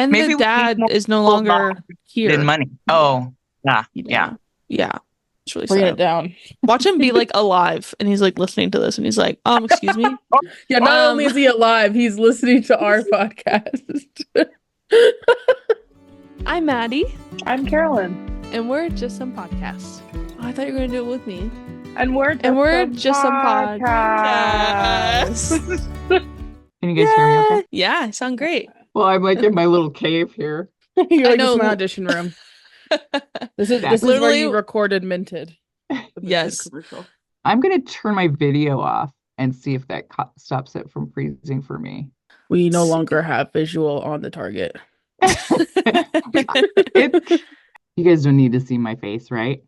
And Maybe the dad is no people longer here. than money. Oh, yeah. It's really Bring sad. it down. Watch him be like alive, and he's like listening to this, and he's like, excuse me. Yeah, not only is he alive, he's listening to our podcast. I'm Mady. I'm Carolyn. And we're just some podcasts. Oh, I thought you were gonna do it with me. And we're just some podcasts. Can you guys hear me okay? Yeah, I sound great. Well, I'm like in my little cave here. You're like, know. this is my audition room. This is where Literally- you recorded Minted. Yes. Commercial. I'm going to turn my video off and see if that stops it from freezing for me. We no longer have visual on the target. You guys don't need to see my face, right?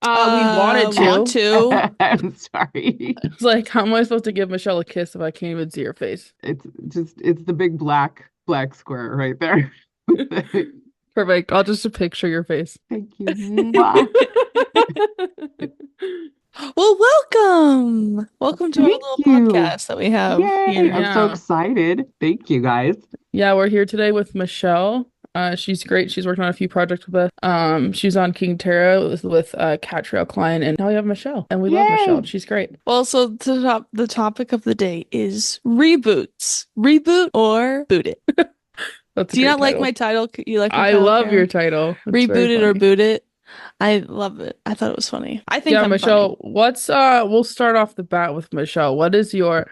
We wanted to. Want to. I'm sorry. It's like, how am I supposed to give Michelle a kiss if I can't even see her face? It's the big black square right there. Perfect. I'll just picture your face. Thank you. Mwah. Well, welcome to our little podcast that we have Yay, here. I'm so excited. Thank you, guys. Yeah, we're here today with Michelle. She's great. She's working on a few projects with us. She's on King Tara with Catriel Klein, and now we have Michelle, and we love Michelle. She's great. Well, so the topic of the day is reboots. Reboot or boot it. Do you not like my title? You like my I title, love Karen? your title. It's Reboot very it or funny. boot it. I love it. I thought it was funny. I think Yeah, I'm Michelle, funny. what's we'll start off the bat with Michelle. What is your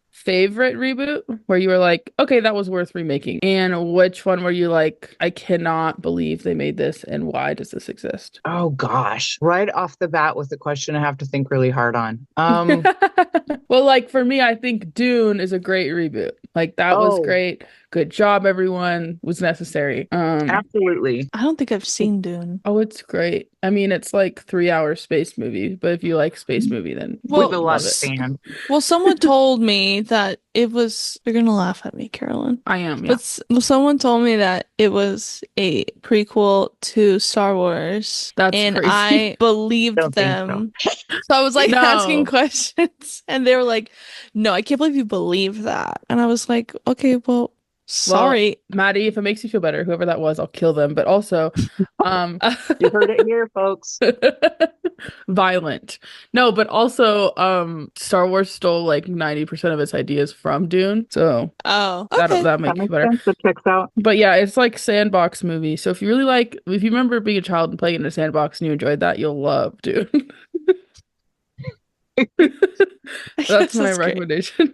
favorite reboot where you were like, okay, that was worth remaking? And which one were you like, I cannot believe they made this, and why does this exist? Oh gosh. Right off the bat with the question I have to think really hard on. Well, like for me, I think Dune is a great reboot. Like that was great. Good job, everyone. Was necessary. Absolutely. I don't think I've seen Dune. Oh, it's great. I mean, it's like 3-hour space movie, but if you like space movie, then With a lot love of it. sand. Well, someone told me that it was. You're gonna laugh at me, Carolyn. I am, yeah. But someone told me that it was a prequel to Star Wars. That's and crazy. I believed Don't think them. So I was like No. asking questions, and they were like, "No, I can't believe you believe that." And I was like, "Okay, well, sorry." Maddie, if it makes you feel better, whoever that was, I'll kill them. But also, You heard it here, folks. violent. No, but also, Star Wars stole like 90% of its ideas from Dune. So Oh, okay. that makes you better. sense. That checks out. But yeah, it's like sandbox movie. So if you really like, if you remember being a child and playing in a sandbox and you enjoyed that, you'll love Dune. That's my great. recommendation.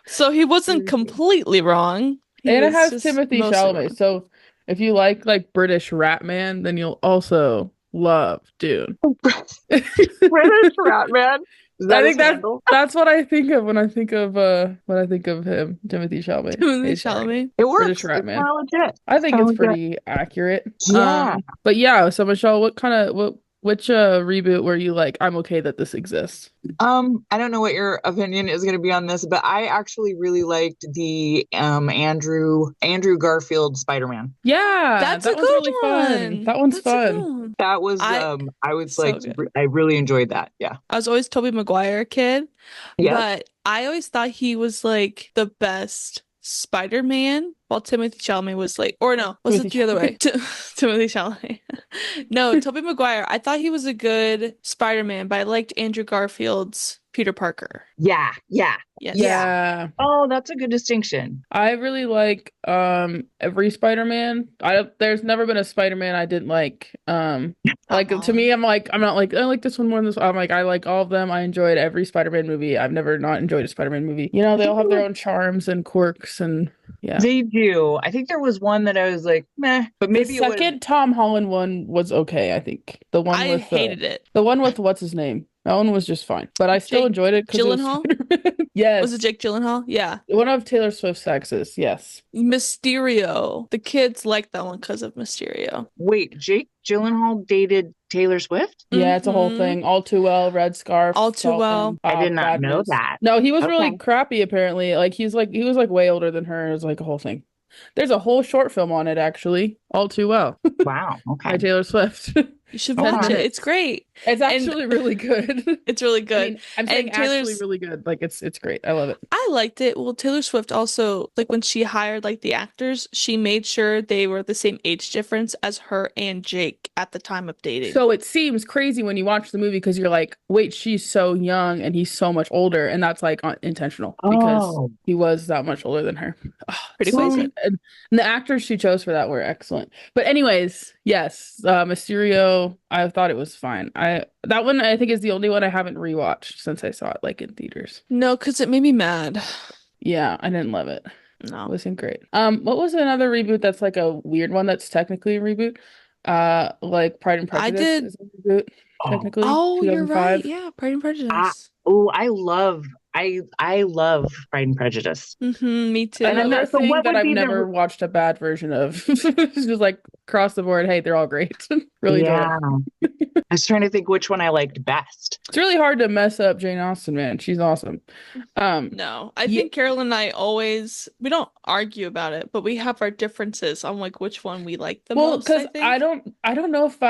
So he wasn't completely wrong. He And it was has just Timothy mostly Chalamet. wrong. So if you like British Rat Man, then you'll also love Dune. British Rat Man. I think that's what I think of when I think of him, Timothy Chalamet. Timothy Hey, sorry. Chalamet. It works. British Rat It's Man. kinda legit. I think Sounds it's pretty accurate. Yeah. But yeah, so Michelle, which reboot were you like, I'm okay that this exists? I don't know what your opinion is going to be on this, but I actually really liked the Andrew Garfield Spider-Man. Yeah, That's that a was good really fun. one. That one's That's a good fun. one. That was I was so like good. I really enjoyed that. Yeah. I was always Tobey Maguire kid, Yeah. but I always thought he was like the best Spider-Man, while Timothy Chalamet was like, or no, was it Timothy the other way? Timothy Chalamet. No, Tobey Maguire. I thought he was a good Spider-Man, but I liked Andrew Garfield's Peter Parker. Yeah. Yes. Yeah. Oh, that's a good distinction. I really like every Spider-Man. There's never been a Spider-Man I didn't like. Like to me, I'm not like I like this one more than this. I'm like I like all of them. I enjoyed every Spider-Man movie. I've never not enjoyed a Spider-Man movie. You know, they all have their own charms and quirks, and yeah. They do. I think there was one that I was like, meh, but maybe The it was second Tom Holland one was okay, I think. The one I with hated it. the one with what's his name? That one was just fine. But I still Jake enjoyed it because Gyllenhaal? Yes. Was it Jake Gyllenhaal? Yeah. One of Taylor Swift's exes, yes. Mysterio. The kids liked that one because of Mysterio. Wait, Jake Gyllenhaal dated Taylor Swift? Yeah, it's a whole Mhm. thing. All Too Well, Red Scarf. All Too Well. I did not know Badness. that. No, he was Okay. really crappy apparently. Like he was like way older than her. It was like a whole thing. There's a whole short film on it actually. All Too Well Wow. by Okay. Taylor Swift. You should Okay. watch it. It's great. It's actually really good. It's really good. I mean, I'm saying actually really good. Like it's great. I love it. I liked it. Well, Taylor Swift also, like when she hired like the actors, she made sure they were the same age difference as her and Jake at the time of dating. So it seems crazy when you watch the movie because you're like, wait, she's so young and he's so much older, and that's like intentional because he was that much older than her. Oh, Pretty so crazy. good. And the actors she chose for that were excellent. But anyways, yes, Mysterio, I thought it was fine. That one I think is the only one I haven't rewatched since I saw it like in theaters. No, because it made me mad. Yeah, I didn't love it. No. It wasn't great. What was another reboot that's like a weird one that's technically a reboot? Like Pride and Prejudice is a reboot, technically. Oh, you're 2005. right. Yeah, Pride and Prejudice. I love Pride and Prejudice. Me too. Another thing that I've never watched a bad version of. It's just like across the board, hey, they're all great. Really enjoy it. I was trying to think which one I liked best. It's really hard to mess up Jane Austen, man. She's awesome. No, I think Carolyn and I we don't argue about it, but we have our differences on like which one we like the most. Well, because I don't know if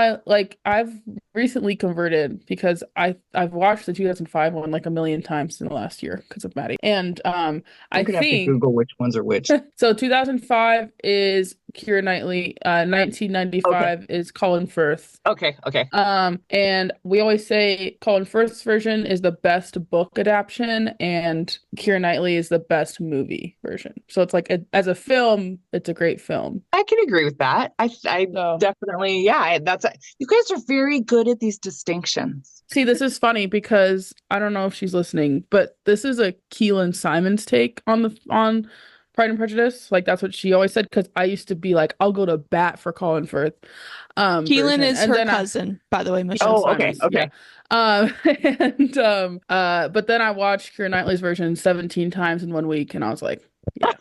I've recently converted because I've watched the 2005 one like a million times in the last year because of Mady. And I think have to Google which ones are which. So 2005 is Keira Knightley, 1995 is Colin Firth. Okay. And we always say Colin Firth's version is the best book adaptation and Keira Knightley is the best movie version. So it's like as a film, it's a great film. I can agree with that. I definitely, you guys are very good at these distinctions. See, this is funny because I don't know if she's listening, but this is a Keelan Simons take on Pride and Prejudice. Like that's what she always said because I used to be like, I'll go to bat for Colin Firth. Keelan is her cousin, by the way, Michelle. Oh, okay. Yeah. But then I watched Keira Knightley's version 17 times in 1 week, and I was like, yeah.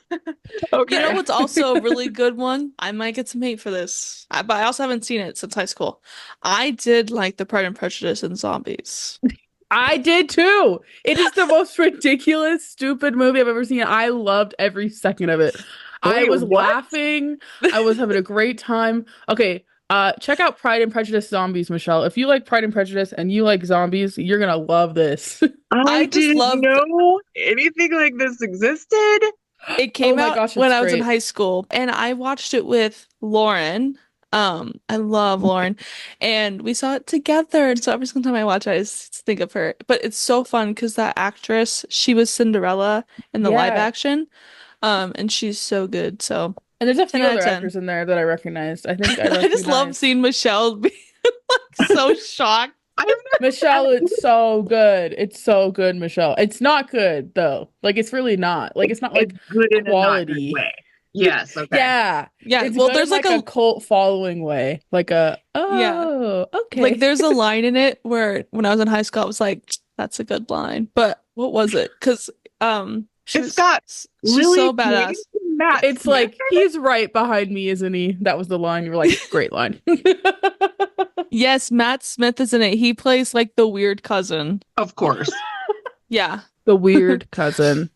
Okay. You know what's also a really good one? I might get some hate for this, but I also haven't seen it since high school. I did like the Pride and Prejudice and Zombies. I did too. It is the most ridiculous, stupid movie I've ever seen. I loved every second of it. I was laughing. I was having a great time. Okay, check out Pride and Prejudice Zombies, Michelle. If you like Pride and Prejudice and you like zombies, you're gonna love this. I didn't know anything like this existed. It came out when I was in high school, and I watched it with Lauren. I love Lauren, and we saw it together. And so every single time I watch it, I just think of her. But it's so fun because that actress, she was Cinderella in the live action, and she's so good. So, and there's a few other actors in there that I recognized. I think I just love seeing Michelle be like so shocked. Michelle, it's so good. It's so good, Michelle. It's not good though. Like it's really not. Like it's not like good in quality. A not good way. Yes. Okay. Yeah. It's well, there's like a cult following way. Like okay. Like there's a line in it where when I was in high school, I was like, "That's a good line." But what was it? Because she's so badass. It's like he's right behind me, isn't he? That was the line. You were like, great line. Yes, Matt Smith is in it. He plays like the weird cousin. Of course. Yeah. The weird cousin.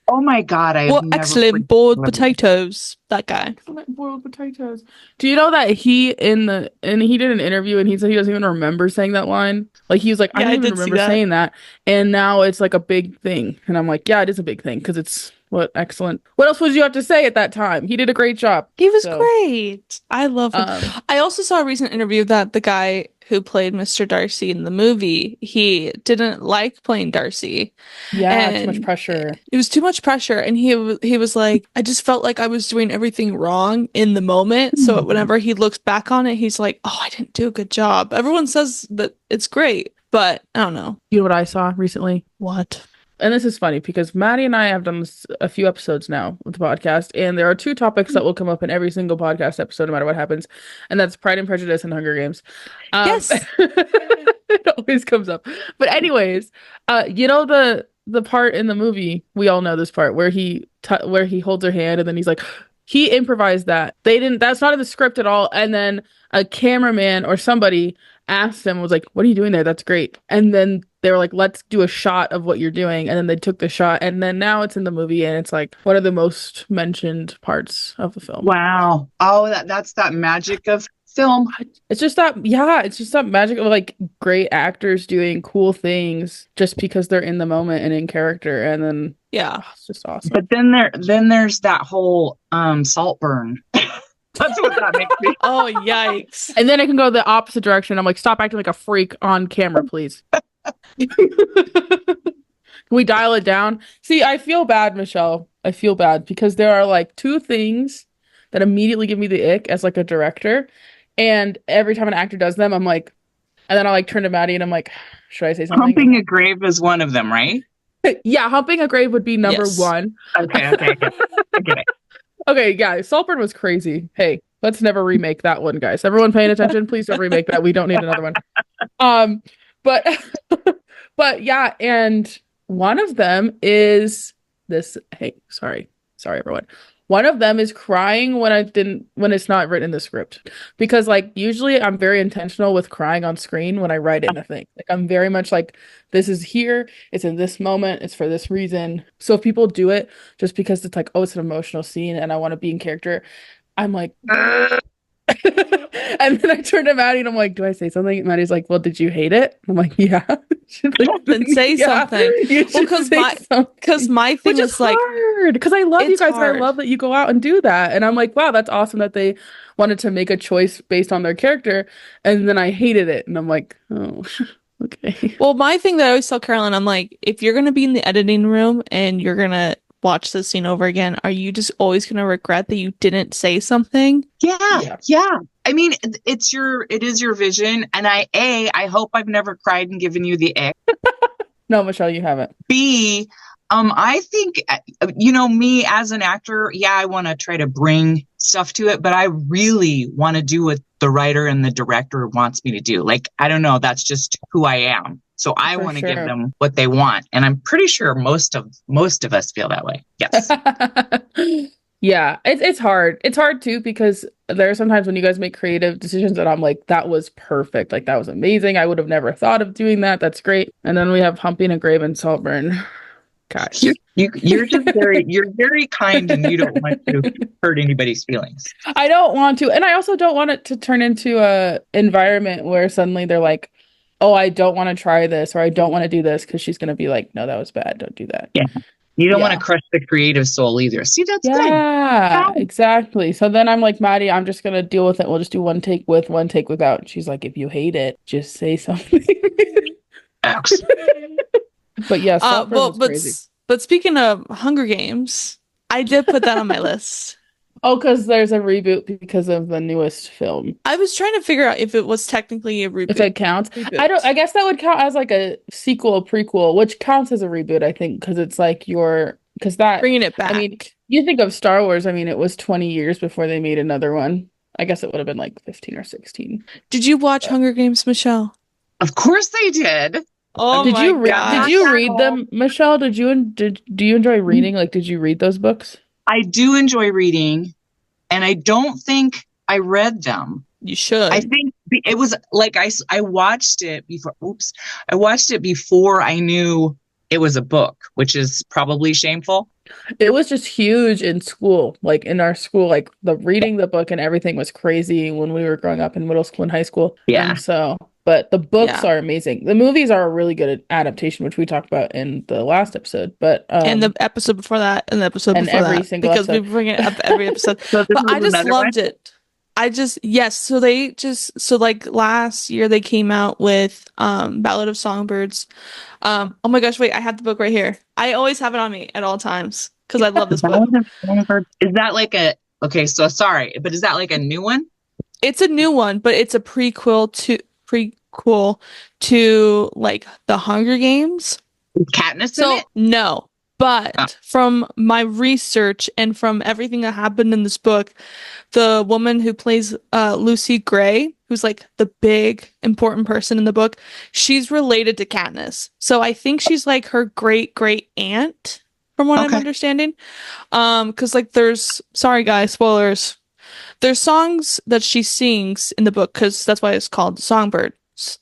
Oh my God. Excellent boiled potatoes. That guy. Excellent boiled potatoes. Do you know that he did an interview and he said he doesn't even remember saying that line? Like he was like, I don't even remember saying that. And now it's like a big thing. And I'm like, yeah, it is a big thing because it's excellent. What else would you have to say at that time? He did a great job. He was great. I love him. I also saw a recent interview that the guy who played Mr. Darcy in the movie, he didn't like playing Darcy. Yeah, too much pressure. It was too much pressure. And he was like, I just felt like I was doing everything wrong in the moment. So whenever he looks back on it, he's like, oh, I didn't do a good job. Everyone says that it's great, but I don't know. You know what I saw recently? What? And this is funny because Mady and I have done this a few episodes now with the podcast, and there are two topics that will come up in every single podcast episode, no matter what happens, and that's Pride and Prejudice and Hunger Games. Yes, it always comes up. But anyways, you know the part in the movie, we all know this part where he holds her hand and then he's like, he improvised that. That's not in the script at all. And then a cameraman or somebody asked him, was like, what are you doing there? That's great. And then they were like, let's do a shot of what you're doing. And then they took the shot. And then now it's in the movie. And it's like one of the most mentioned parts of the film. Wow. Oh, that's that magic of film. It's just that magic of like great actors doing cool things just because they're in the moment and in character, and then it's just awesome. But then there's that whole Saltburn. That's what that makes me. Oh, yikes. And then I can go the opposite direction. I'm like, stop acting like a freak on camera, please. Can we dial it down? See, I feel bad, Michelle. I feel bad because there are like two things that immediately give me the ick as like a director. And every time an actor does them, I'm like, and then I like turn to Mady and I'm like, should I say something? Humping a grave is one of them, right? Yeah, humping a grave would be number one. Okay. Okay, yeah, Saltburn was crazy. Hey, let's never remake that one, guys. Everyone paying attention, please don't remake that. We don't need another one. But but yeah, and one of them is this. Hey, sorry, everyone. One of them is crying when it's not written in the script. Because like usually I'm very intentional with crying on screen when I write in a thing. Like I'm very much like, this is here, it's in this moment, it's for this reason. So if people do it just because it's like, oh, it's an emotional scene and I want to be in character, I'm like and then I turned to Mady and I'm like, do I say something? And Maddie's like, well, did you hate it? I'm like, yeah. Like, then say something. Well, because my thing is like hard. Because I love you guys and I love that you go out and do that. And I'm like, wow, that's awesome that they wanted to make a choice based on their character. And then I hated it. And I'm like, oh, okay. Well, my thing that I always tell Carolyn, I'm like, if you're gonna be in the editing room and you're gonna watch this scene over again, are you just always going to regret that you didn't say something? Yeah. I mean, it is your vision. And I hope I've never cried and given you the ick. No, Michelle, you haven't. B, I think, me as an actor, I want to try to bring stuff to it, but I really want to do what the writer and the director wants me to do. Like, I don't know, that's just who I am. So I want to give them what they want. And I'm pretty sure most of us feel that way. Yes. Yeah, it's hard. It's hard too, because there are sometimes when you guys make creative decisions that I'm like, that was perfect. Like that was amazing. I would have never thought of doing that. That's great. And then we have Humping a Grave and Saltburn. Gosh. You're just very kind and you don't want to hurt anybody's feelings. I don't want to. And I also don't want it to turn into a environment where suddenly they're like, oh, I don't want to try this, or I don't want to do this, because she's going to be like, no, that was bad. Don't do that. Yeah. You don't want to crush the creative soul either. See, that's good. Yeah, exactly. So then I'm like, Mady, I'm just going to deal with it. We'll just do one take with, one take without. And she's like, if you hate it, just say something. But yeah, but speaking of Hunger Games, I did put that on my list. Oh, because there's a reboot because of the newest film. I was trying to figure out if it was technically a reboot. If it counts. I guess that would count as like a sequel, prequel, which counts as a reboot, I think, because it's like because that bringing it back. I mean, you think of Star Wars, I mean, it was 20 years before they made another one. I guess it would have been like 15 or 16. Did you watch Hunger Games, Michelle? Of course I did. Oh, did you read them, Michelle? Do you enjoy reading? Like, did you read those books? I do enjoy reading, and I don't think I read them. You should. I think it was like I watched it before. Oops. I watched it before I knew it was a book, which is probably shameful. It was just huge in school. Like in our school, like the reading the book and everything was crazy when we were growing up in middle school and high school. Yeah. But the books are amazing. The movies are a really good adaptation, which we talked about in the last episode. But and the episode before that, and the episode before every that, single because episode. we bring it up every episode. But I just loved it. So like last year they came out with Ballad of Songbirds. Oh my gosh, wait, I have the book right here. I always have it on me at all times because I love this book. Is that like okay, so sorry, but is that like a new one? It's a new one, but it's a prequel to like the Hunger Games. Katniss in it? No. But from my research and from everything that happened in this book, the woman who plays Lucy Gray, who's like the big important person in the book, she's related to Katniss. So I think she's like her great aunt, from what I'm understanding. Because like sorry guys, spoilers. There's songs that she sings in the book, because that's why it's called Songbird.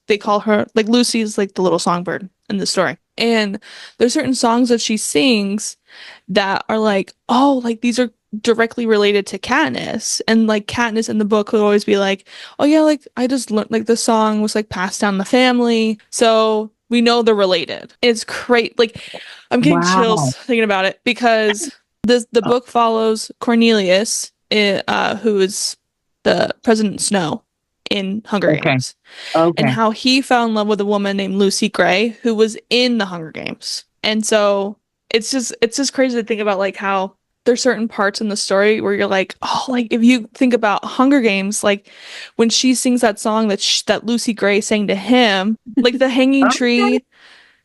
They call her, like, Lucy's like the little songbird in the story. And there's certain songs that she sings that are like, oh, like these are directly related to Katniss, and like Katniss in the book would always be like, oh yeah, like I just learned, like the song was like passed down the family, so we know they're related. It's great. Like I'm getting Wow. chills thinking about it because the book follows Cornelius, who is the President Snow in Hunger Okay. Games, and Okay. how he fell in love with a woman named Lucy Gray who was in the Hunger Games. And so it's just crazy to think about like how there's certain parts in the story where you're like, oh, like if you think about Hunger Games, like when she sings that song that Lucy Gray sang to him, like the Hanging Okay. Tree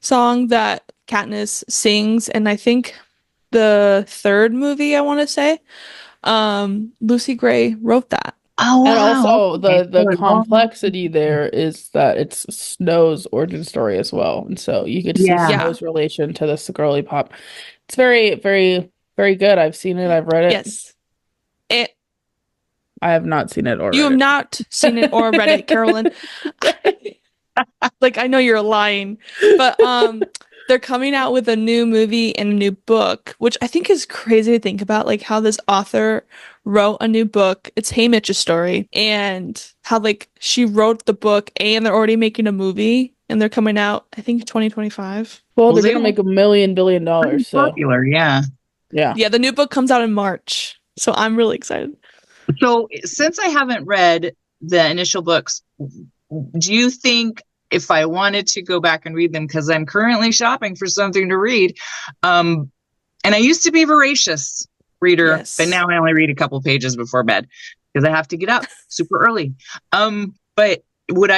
song that Katniss sings, and I think the third movie I want to say, Lucy Gray wrote that. Oh, And wow. also Okay. the complexity there is that it's Snow's origin story as well. And so you get to see Yeah. Yeah. Snow's relation to this girly pop. It's very, very, very good. I've seen it, I've read it. Yes. I have not seen it or You read have it. not seen it or read it, Carolyn. Like I know you're lying, but they're coming out with a new movie and a new book, which I think is crazy to think about, like how this author wrote a new book. It's Haymitch's story, and how like she wrote the book and they're already making a movie and they're coming out, I think 2025. Well, Well, they're they gonna were make $1 billion, pretty so popular. Yeah. yeah. Yeah, the new book comes out in March, so I'm really excited. So since I haven't read the initial books, do you think if I wanted to go back and read them, because I'm currently shopping for something to read, and I used to be a voracious reader, Yes. but now I only read a couple pages before bed because I have to get up super early. But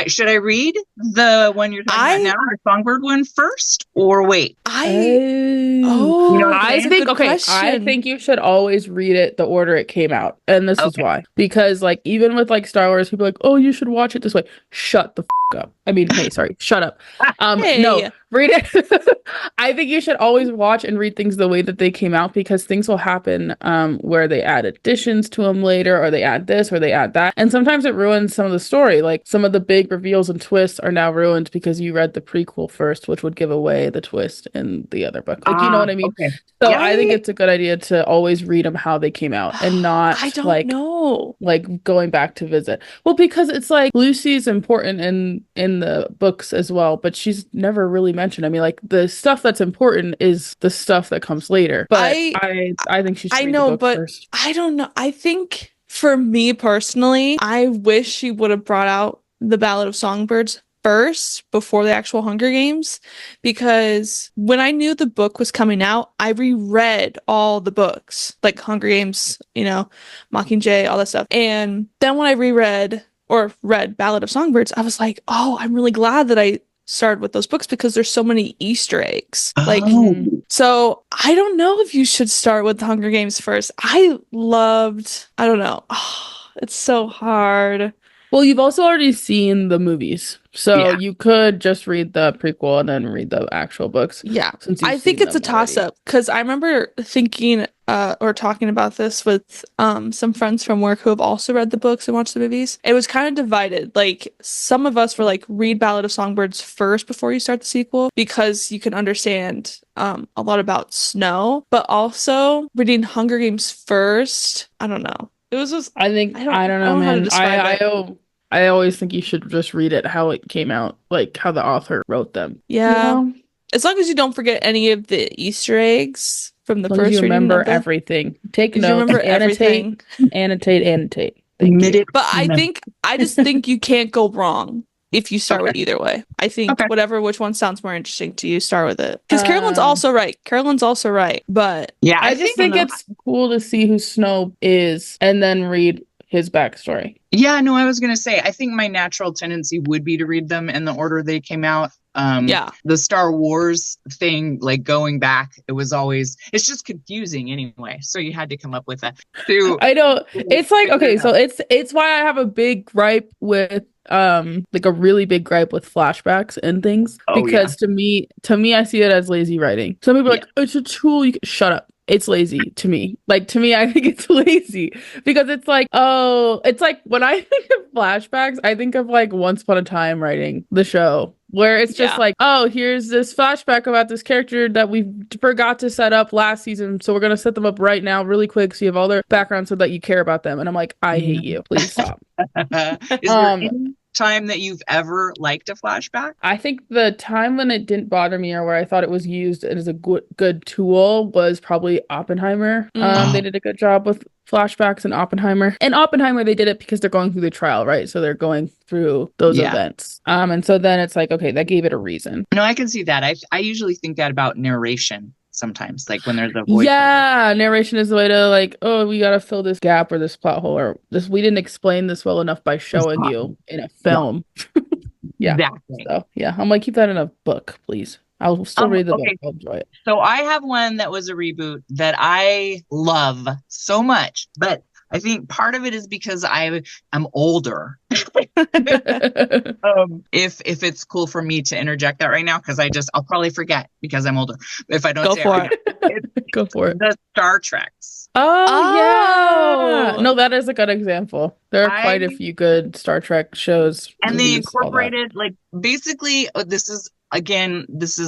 should I read the one you're talking about now, the Songbird one first, or wait? You know what I'm I saying? think Good okay. I question. think you should always read it the order it came out, and this is Okay. why. Because like even with like Star Wars, people are like, oh, you should watch it this way. Shut the up. I mean, hey, sorry, shut up. Hey. No, read it. I think you should always watch and read things the way that they came out because things will happen where they add additions to them later, or they add this, or they add that, and sometimes it ruins some of the story. Like some of the big reveals and twists are now ruined because you read the prequel first, which would give away the twist in the other book. Like you know what I mean? Okay. So Yeah. I think it's a good idea to always read them how they came out and not I don't like know. like going back to visit. Well, because it's like Lucy's important in the books as well, but she's never really mentioned. I mean, like the stuff that's important is the stuff that comes later. But I think she should read the book first. I don't know. I think for me personally, I wish she would have brought out the Ballad of Songbirds first before the actual Hunger Games, because when I knew the book was coming out, I reread all the books, like Hunger Games, you know, Mockingjay, all that stuff. And then when I reread or read Ballad of Songbirds, I was like, oh, I'm really glad that I started with those books because there's so many Easter eggs. Like, so I don't know if you should start with the Hunger Games first. I don't know. Oh, it's so hard. Well, you've also already seen the movies, so you could just read the prequel and then read the actual books. Yeah, I think it's a toss-up because I remember thinking or talking about this with some friends from work who have also read the books and watched the movies. It was kind of divided. Like some of us were like, read Ballad of Songbirds first before you start the sequel because you can understand a lot about Snow, but also reading Hunger Games first. I don't know. It was just I don't know, man. I always think you should just read it how it came out, like how the author wrote them. Yeah. You know? As long as you don't forget any of the Easter eggs from the first you reading. Remember everything. Take notes. Remember everything. Annotate. Thank you. But I just think you can't go wrong if you start with either way. I think which one sounds more interesting to you, start with it. Because Carolyn's also right. But yeah, I just think it's cool to see who Snow is and then read his backstory. Yeah, no, I was going to say, I think my natural tendency would be to read them in the order they came out. The Star Wars thing, like going back, it's just confusing anyway. So you had to come up with that. I know. It's like, okay, so it's why I have a big gripe with like a really big gripe with flashbacks and things. Because to me, I see it as lazy writing. Some people are like, it's a tool. You can shut up. It's lazy to me. Like, to me, I think it's lazy because it's like, oh, it's like when I think of flashbacks, I think of like Once Upon a Time writing the show, where it's just like, oh, here's this flashback about this character that we forgot to set up last season. So we're going to set them up right now, really quick. So you have all their background so that you care about them. And I'm like, I hate you. Please stop. Is there any time that you've ever liked a flashback? I think the time when it didn't bother me or where I thought it was used as a good tool was probably Oppenheimer. They did a good job with flashbacks in Oppenheimer. In Oppenheimer, they did it because they're going through the trial, right? So they're going through those events. And so then it's like, okay, that gave it a reason. No, I can see that. I usually think that about narration sometimes, like when there's a voice. Yeah, narration is the way to like, oh, we gotta fill this gap or this plot hole or this. We didn't explain this well enough by showing you in a film. Yeah, exactly. So yeah, I'm like, keep that in a book, please. I'll still read the book. I'll enjoy it. So I have one that was a reboot that I love so much, but I think part of it is because I'm older. If it's cool for me to interject that right now, because I'll probably forget because I'm older. If I don't go for it. Go for it. The Star Treks. Oh yeah. No, that is a good example. There are quite a few good Star Trek shows. And they incorporated like basically this is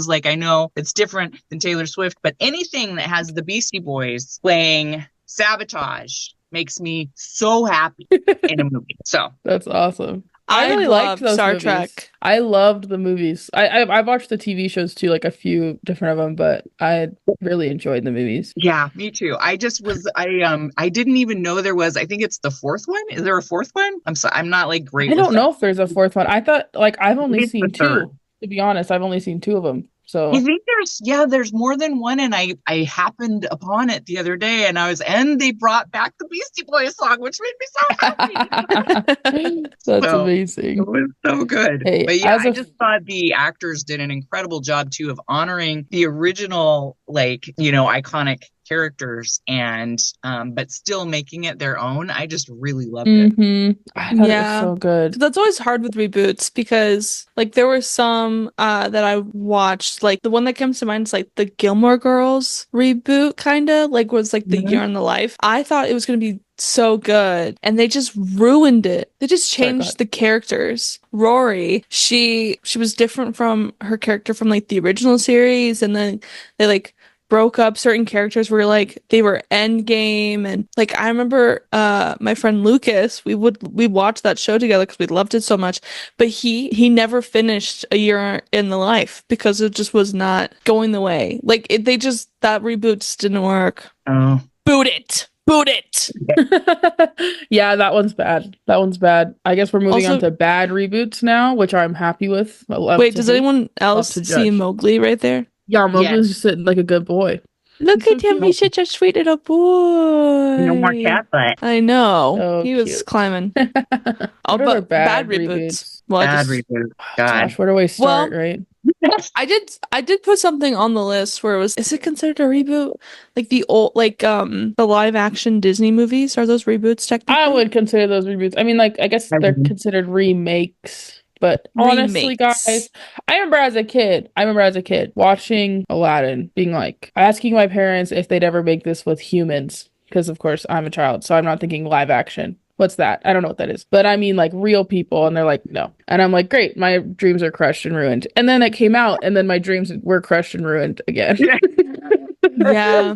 like, I know it's different than Taylor Swift, but anything that has the Beastie Boys playing Sabotage makes me so happy in a movie. So that's awesome. I really liked those Star Trek. I loved the movies. I watched the TV shows too, like a few different of them, but I really enjoyed the movies. Yeah, me too. I didn't even know there was. I think it's the fourth one. Is there a fourth one? I'm not like great. I don't know if there's a fourth one. I thought like I've only seen two. To be honest, I've only seen two of them. So I think there's more than one, and I happened upon it the other day, and they brought back the Beastie Boys song, which made me so happy. That's amazing. It was so good. Hey, but yeah, I just thought the actors did an incredible job too of honoring the original, like, iconic characters and but still making it their own. I just really loved it. I thought it was so good. That's always hard with reboots because like there were some that I watched, like the one that comes to mind is like the Gilmore Girls reboot, kind of like was like the Year in the Life. I thought it was going to be so good and they just ruined it. They just changed the characters. Rory, she was different from her character from like the original series, and then they like broke up certain characters where like they were endgame. And like I remember my friend Lucas, we watched that show together because we loved it so much, but he never finished A Year in the Life because it just was not going the way. Like that reboot just didn't work. Boot it. Yeah, that one's bad. I guess we're moving on to bad reboots now, which I'm happy with. Wait, does anyone else see Mowgli right there? Yeah, Mowgli's just sitting like a good boy. Look at him, he's such a sweet little boy. No more cat butt. I know. So he was climbing. But bad reboots. Well, bad reboot. Gosh, where do I start, right? I did put something on the list where is it considered a reboot? Like the old, like the live action Disney movies, are those reboots technically? I would consider those reboots. I mean, like I guess they're considered remakes. But honestly, guys, I remember as a kid watching Aladdin, being like, asking my parents if they'd ever make this with humans. Because, of course, I'm a child, so I'm not thinking live action. What's that? I don't know what that is. But I mean, like, real people. And they're like, no. And I'm like, great, my dreams are crushed and ruined. And then it came out, and then my dreams were crushed and ruined again. Yeah.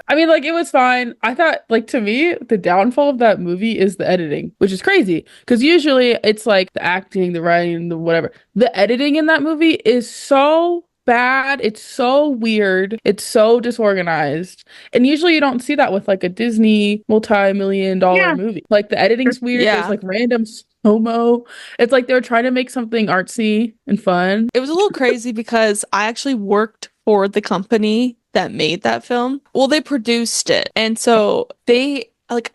I mean, like, it was fine. I thought, like, to me, the downfall of that movie is the editing, which is crazy. Because usually it's like the acting, the writing, the whatever. The editing in that movie is so bad. It's so weird. It's so disorganized. And usually you don't see that with like a Disney multi-million-dollar movie. Like the editing's weird. Yeah. There's like random slow-mo. It's like they were trying to make something artsy and fun. It was a little crazy because I actually worked for the company that made that film. Well, they produced it. And so I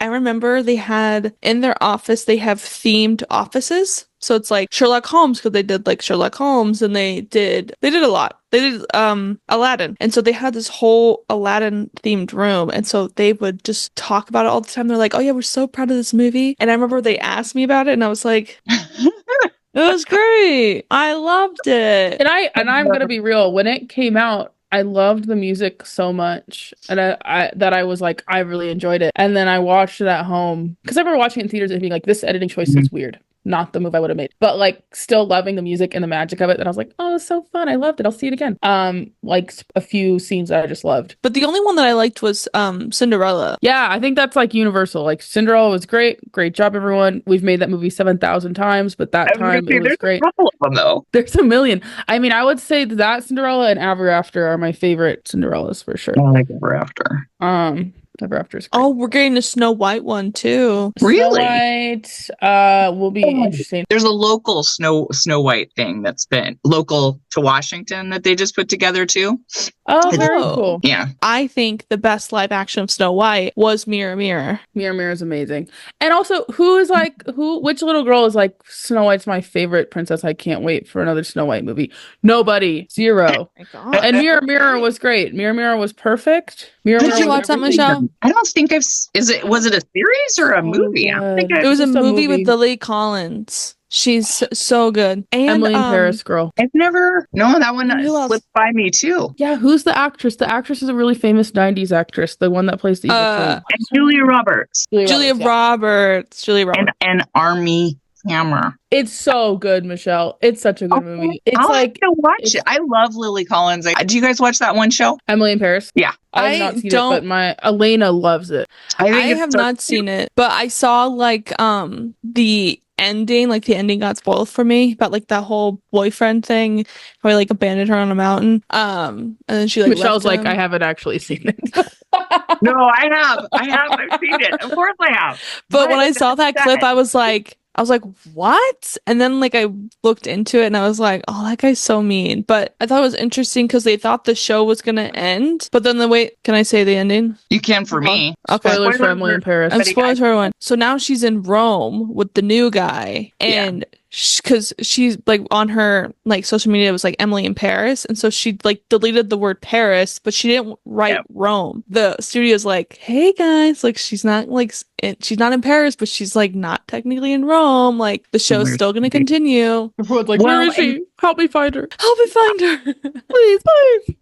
remember they had in their office, they have themed offices. So it's like Sherlock Holmes, because they did like Sherlock Holmes, and they did a lot. They did Aladdin. And so they had this whole Aladdin themed room. And so they would just talk about it all the time. They're like, oh yeah, we're so proud of this movie. And I remember they asked me about it and I was like, it was great. I loved it. And I'm gonna be real. When it came out, I loved the music so much, and I was like, I really enjoyed it. And then I watched it at home because I remember watching it in theaters and being like, this editing choice is weird. Not the move I would have made, but like still loving the music and the magic of it. And I was like, oh, it's so fun. I loved it. I'll see it again. Like a few scenes that I just loved. But the only one that I liked was Cinderella. Yeah, I think that's like universal. Like Cinderella was great. Great job, everyone. We've made that movie 7,000 times, but that time it was great. There's a couple of them though. There's a million. I mean, I would say that Cinderella and Ever After are my favorite Cinderellas for sure. I like Ever After. Ever After's great. Oh, we're getting a Snow White one too. Really? Snow White will be interesting. There's a local Snow White thing that's been local to Washington that they just put together too. Oh, very cool. Yeah. I think the best live action of Snow White was Mirror Mirror. Mirror Mirror is amazing. And also, which little girl is like, Snow White's my favorite princess. I can't wait for another Snow White movie. Nobody. Zero. Oh my God. And Mirror Mirror was great. Mirror Mirror was perfect. Did you watch that, Michelle? I don't think was it a series or a movie? I don't think it was a movie with Lily Collins. She's so good. And Emily in Paris, girl. I've never. No, that one slipped by me too. Yeah, who's the actress? The actress is a really famous 90s actress, the one that plays the evil queen. Julia Roberts. Julia Roberts. And Armie Hammer. It's so good, Michelle. It's such a good movie. It's I'll like have to watch it. I love Lily Collins. Do you guys watch that one show? Emily in Paris? Yeah. I have not seen it, but my Elena loves it. I have not seen it, but I saw like the ending, like the ending got spoiled for me about like that whole boyfriend thing where he like abandoned her on a mountain. And then she like Michelle's like, I haven't actually seen it. No, I have. I've seen it. Of course I have. But when I saw that clip, I was like, what? And then like I looked into it and I was like, oh, that guy's so mean. But I thought it was interesting because they thought the show was gonna end. But then can I say the ending? You can for me. Okay. Spoilers for Emily in Paris. I'm spoilers for everyone. So now she's in Rome with the new guy, and because she's like on her like social media, it was like Emily in Paris, and so she like deleted the word Paris, but she didn't write Rome. The studio's like, hey guys, like she's not in Paris, but she's like not technically in Rome. Like the show's still gonna continue. Everyone's like, where is she? Help me find her. Help me find her. Please.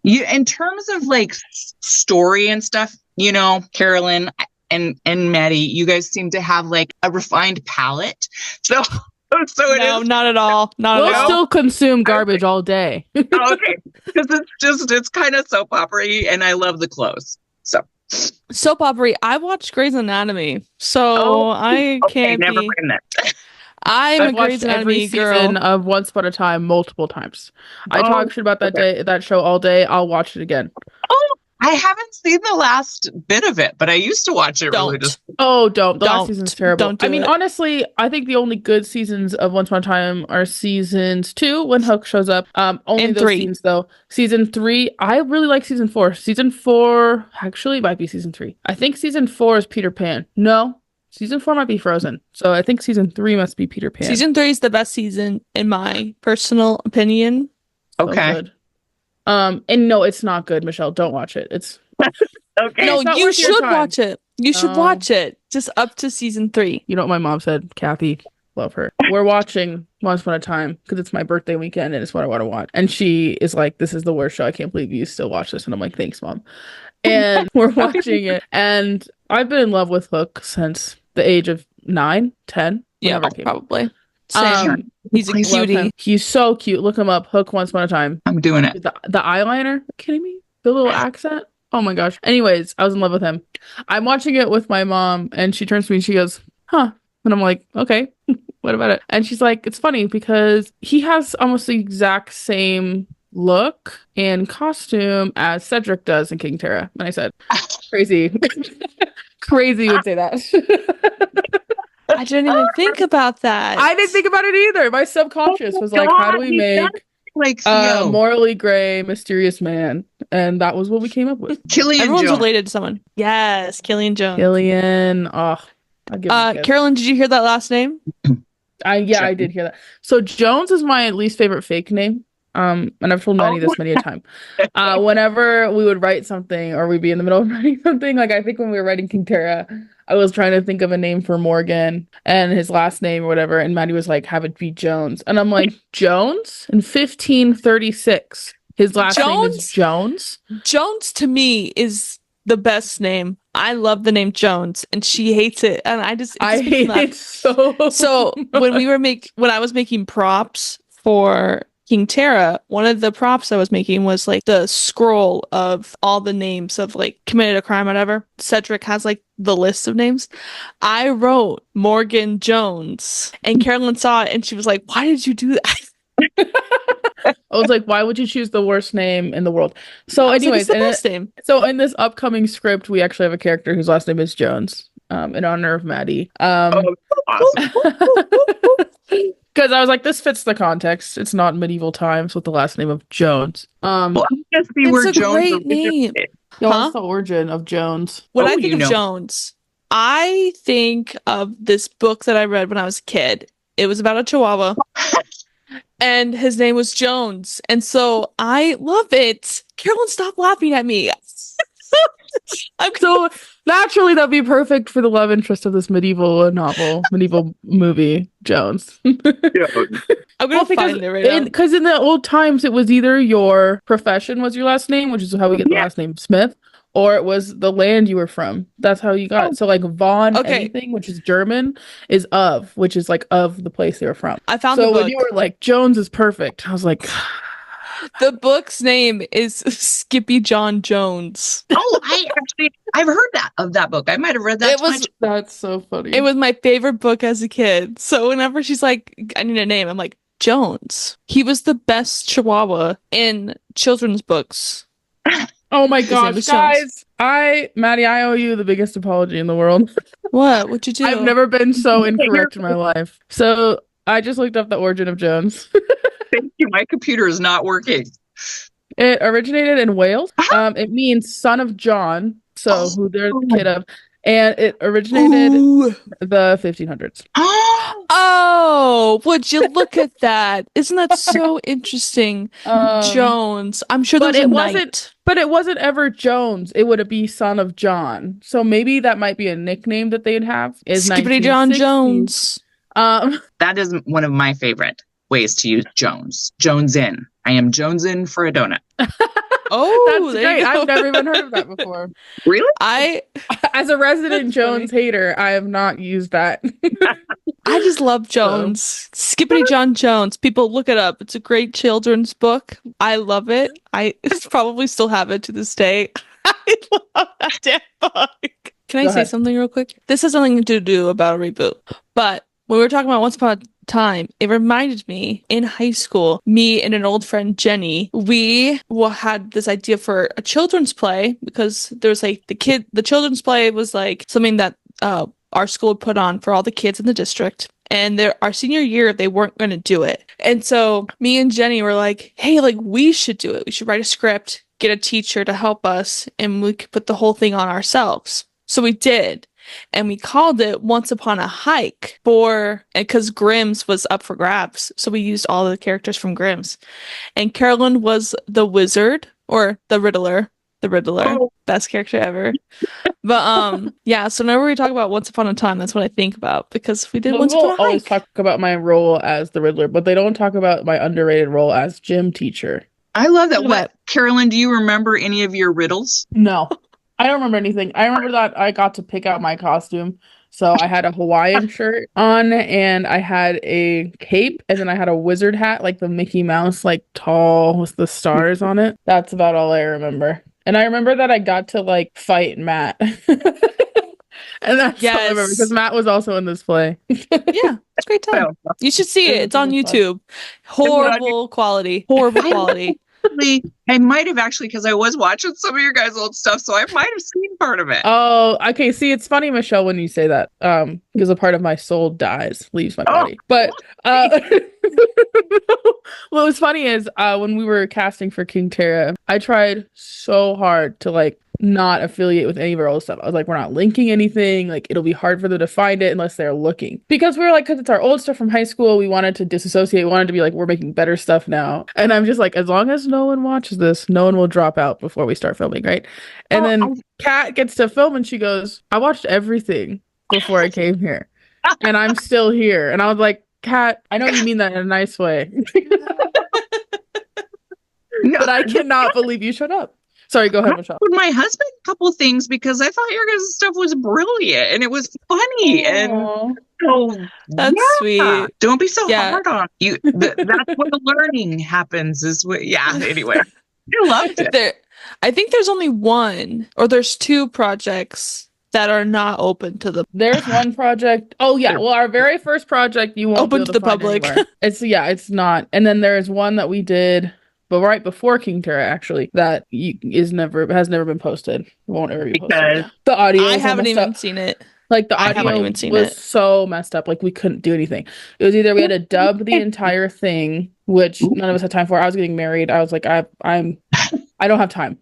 In terms of like story and stuff, Carolyn and Mady, you guys seem to have like a refined palate. So no, not at all. We'll still consume garbage all day. Okay, because it's kind of soap opera-y, and I love the clothes. So soap opera. I watched Grey's Anatomy, so I can't never be. mind that. I'm a Grey's Anatomy girl. Season of Once Upon a Time multiple times. I talk shit about that show all day. I'll watch it again. Oh, I haven't seen the last bit of it, but I used to watch it religiously. Oh, don't. The last season's terrible. I mean, honestly, I think the only good seasons of Once Upon a Time are seasons 2 when Hook shows up. Only and those 3. scenes though. Season 3, I really like season 4. Season 4 actually might be season 3. I think season 4 is Peter Pan. No. Season 4 might be Frozen. So I think season 3 must be Peter Pan. Season 3 is the best season in my personal opinion. Okay. So good. And no, it's not good, Michelle. Don't watch it. It's okay. No, you should watch it. You should watch it. Just up to season 3. You know what my mom said? Kathy, love her. We're watching Once Upon a Time because it's my birthday weekend and it's what I want to watch. And she is like, this is the worst show. I can't believe you still watch this. And I'm like, thanks, Mom. And we're watching it. And I've been in love with Hook since the age of 9, 10. Yeah, probably. Same. He's a cutie. He's so cute. Look him up. Hook Once Upon a Time. I'm doing it. The eyeliner? Are you kidding me? The little accent? Oh my gosh. Anyways, I was in love with him. I'm watching it with my mom and she turns to me and she goes, huh? And I'm like, okay, what about it? And she's like, it's funny because he has almost the exact same look and costume as Cedric does in King Tara. And I said, crazy. Crazy would say that. I didn't even think about that. I didn't think about it either. My subconscious was like, how do we make a morally gray, mysterious man? And that was what we came up with. Everyone's related to someone. Yes, Killian Jones. Killian. Oh, I'll give it Carolyn, did you hear that last name? I did hear that. So Jones is my least favorite fake name. And I've told Mady this many a time. Whenever we would write something or we'd be in the middle of writing something, like I think when we were writing King Tara, I was trying to think of a name for Morgan and his last name or whatever, and Mady was like, have it be Jones. And I'm like, Jones? In 1536. His last name is Jones. Jones to me is the best name. I love the name Jones, and she hates it, and I hate it so. When I was making props for King Tara, one of the props I was making was like the scroll of all the names of like committed a crime, whatever. Cedric has like the list of names. I wrote Morgan Jones, and Carolyn saw it, and she was like, "Why did you do that?" I was like, why would you choose the worst name in the world? So anyways, like, it's the best name. So in this upcoming script, we actually have a character whose last name is Jones, in honor of Mady. Awesome. Because I was like, this fits the context. It's not medieval times with the last name of Jones. It's a great name. What's the origin of Jones? When I think of Jones, I think of this book that I read when I was a kid. It was about a Chihuahua. And his name was Jones. And so I love it. Carolyn, stop laughing at me. So naturally, that'd be perfect for the love interest of this medieval movie, Jones. I'm going to find it right now. Because in the old times, it was either your profession was your last name, which is how we get the last name Smith, or it was the land you were from. That's how you got it. So like von anything, which is German, is of, which is like of the place they were from. I found the book. So when you were like, Jones is perfect, I was like... The book's name is Skippy John Jones. Oh, I've heard of that book. I might have read that. That's so funny. It was my favorite book as a kid. So whenever she's like, I need a name, I'm like, Jones. He was the best Chihuahua in children's books. Oh my gosh, guys. Mady, I owe you the biggest apology in the world. What? What'd you do? I've never been so incorrect in my life. So I just looked up the origin of Jones. Thank you. My computer is not working. It originated in Wales. It means son of John. So who they're the kid of. And it originated the 1500s. Oh, would you look at that? Isn't that so interesting? Jones. I'm sure but it wasn't ever Jones. It would be son of John. So maybe that might be a nickname that they'd have. Skippity John Jones. That is one of my favorite ways to use Jones. Jones in. I am Jones in for a donut. Oh, that's great. I've never even heard of that before. Really? As a resident Jones hater, I have not used that. I just love Jones. Skippity John Jones. People look it up. It's a great children's book. I love it. I probably still have it to this day. I love that damn book. Can I say something real quick? This has nothing to do about a reboot, but when we were talking about Once Upon a Time, it reminded me in high school, me and an old friend, Jenny, we had this idea for a children's play because there was like the children's play was like something that our school would put on for all the kids in the district. And our senior year, they weren't going to do it. And so me and Jenny were like, hey, like we should do it. We should write a script, get a teacher to help us, and we could put the whole thing on ourselves. So we did. And we called it Once Upon a Hike because Grimm's was up for grabs. So we used all the characters from Grimm's. And Carolyn was the wizard or the Riddler. Best character ever. But yeah, so whenever we talk about Once Upon a Time, that's what I think about because we did Once Upon a Hike. Always talk about my role as the Riddler, but they don't talk about my underrated role as gym teacher. I love that. What, Carolyn, do you remember any of your riddles? No. I don't remember anything. I remember that I got to pick out my costume. So I had a Hawaiian shirt on and I had a cape and then I had a wizard hat, like the Mickey Mouse, like tall with the stars on it. That's about all I remember. And I remember that I got to like fight Matt. And that's all I remember because Matt was also in this play. Yeah, it's a great time. You should see it. It's on YouTube. Horrible quality. I might have actually, because I was watching some of your guys' old stuff, so I might have seen part of it. Oh, okay. See, it's funny, Michelle, when you say that, because a part of my soul leaves my body. But what was funny is when we were casting for King Tara, I tried so hard to like not affiliate with any of our old stuff. I was like, we're not linking anything. Like, it'll be hard for them to find it unless they're looking. Because we were like, because it's our old stuff from high school, we wanted to disassociate. We wanted to be like, we're making better stuff now. And I'm just like, as long as no one watches this, no one will drop out before we start filming, right? And then Kat gets to film and she goes, I watched everything before I came here. And I'm still here. And I was like, Kat, I know you mean that in a nice way. No, but I cannot believe you shut up. Sorry, go ahead, Michelle. with my husband a couple things because I thought your guys' stuff was brilliant and it was funny. And so, That's sweet. don't be so hard on you. That's where the learning happens. Anyway, I loved it. I think there's only one, or there's two projects that are not open to the. There's one project. Oh yeah, well, our very first project you won't open to the public. It's not. And then there's one that we did, but right before King Tara, actually, that has never been posted. It won't ever be posted. The audio. I haven't even seen it. Like the audio was so messed up. Like we couldn't do anything. It was either we had to dub the entire thing, which none of us had time for. I was getting married. I was like, I don't have time.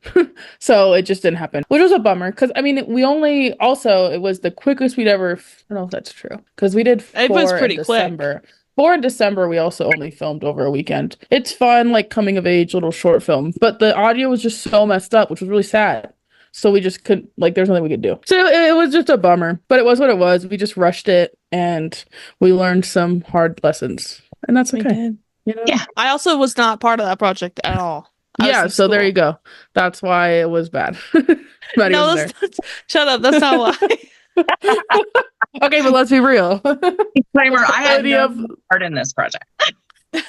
So it just didn't happen, which was a bummer. Cause I mean, it was the quickest we'd ever, I don't know if that's true. Cause we did 4 it was pretty in December. Quick. 4 in December, we also only filmed over a weekend. It's fun, like coming of age, little short film, but the audio was just so messed up, which was really sad. So we just couldn't, like, there's nothing we could do. So it was just a bummer, but it was what it was. We just rushed it and we learned some hard lessons, and that's okay. You know? Yeah. I also was not part of that project at all. So there you go. That's shut up. That's not why. Okay, but let's be real. Disclaimer, I had no part in this project.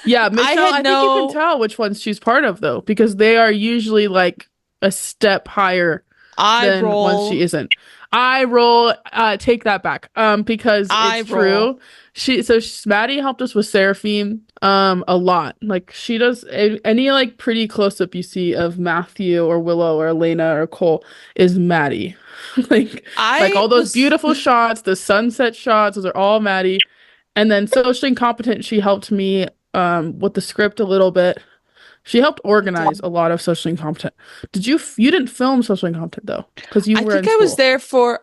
Yeah, Michelle, I think you can tell which ones she's part of, though, because they are usually, like, a step higher than once she isn't. I roll. Take that back. Because it's true. Mady helped us with Seraphim a lot. Like she does any like pretty close up you see of Matthew or Willow or Elena or Cole is Mady. like all those beautiful shots, the sunset shots, those are all Mady. And then Socially Incompetent, she helped me with the script a little bit. She helped organize a lot of Socially Incompetent. You didn't film Socially Incompetent though, because you were in school.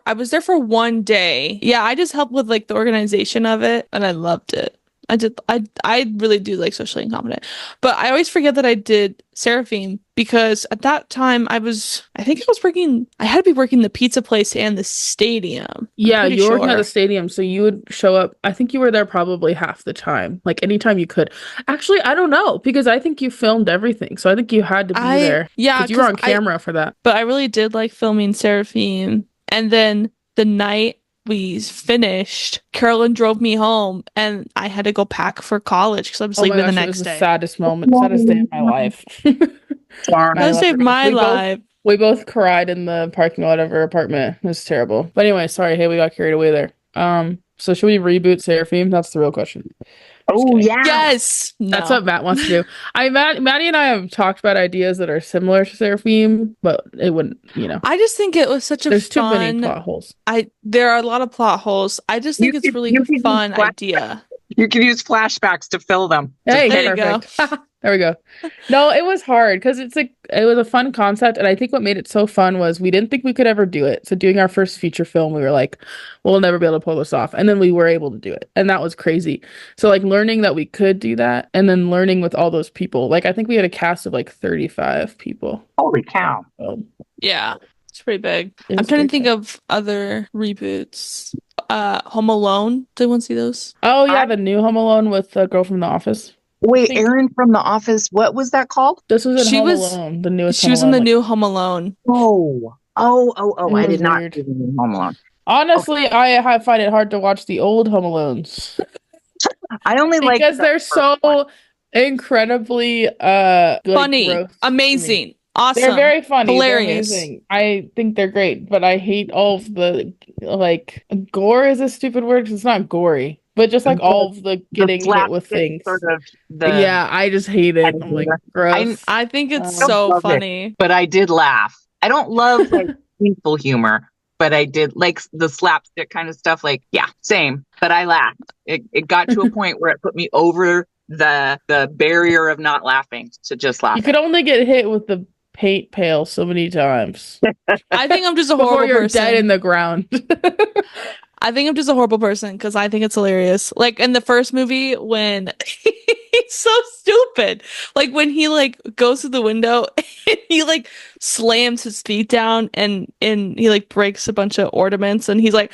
I was there for one day. Yeah, I just helped with like the organization of it, and I loved it. I really do like Socially Incompetent, but I always forget that I did Seraphim because at that time I had to be working the pizza place and the stadium. Yeah, you were working at the stadium, so you would show up. I think you were there probably half the time, like anytime you could. Actually, I don't know, because I think you filmed everything, so I think you had to be there. Yeah, because you were on camera for that. But I really did like filming Seraphim, and then the night we finished, Carolyn drove me home and I had to go pack for college because I was leaving the next day. The saddest day of my life. Saddest day of my life. We both cried in the parking lot of our apartment. It was terrible. But anyway, sorry, we got carried away there. So should we reboot Seraphim? That's the real question. Oh yeah. Yes. No. That's what Matt wants to do. Mady and I have talked about ideas that are similar to Seraphim, but it wouldn't, I just think it was such a There's too many plot holes. There are a lot of plot holes. I just think it's a really fun idea. You can use flashbacks to fill them. Hey, there you go. There we go. No, it was hard because it was a fun concept, and I think what made it so fun was we didn't think we could ever do it. So doing our first feature film, we were like, we'll never be able to pull this off, and then we were able to do it, and that was crazy. So like learning that we could do that, and then learning with all those people. Like I think we had a cast of like 35 people. Holy cow! Yeah, it's pretty big. I'm trying to think of other reboots. Home Alone. Did anyone see those? Oh yeah, the new Home Alone with the girl from The Office. Wait, Erin from The Office. What was that called? This was in Home Alone, the newest. She was in the new Home Alone. Oh! I did not see the new Home Alone. Honestly, I find it hard to watch the old Home Alones. I only like because they're so incredibly good, funny, amazing, awesome. They're very funny, hilarious. I think they're great, but I hate all of the like gore is a stupid word because it's not gory. But just like all of the getting hit with things. I just hate it. I'm like, gross. I think it's so funny. But I did laugh. I don't love like painful humor, but I did like the slapstick kind of stuff. Like, yeah, same. But I laughed. It got to a point where it put me over the barrier of not laughing to just laugh. You could only get hit with the paint pail so many times. I think I'm just a horrible person. Before you're dead in the ground. I think I'm just a horrible person because I think it's hilarious. Like in the first movie when he's so stupid. Like when he like goes to the window and he like slams his feet down and he like breaks a bunch of ornaments and he's like,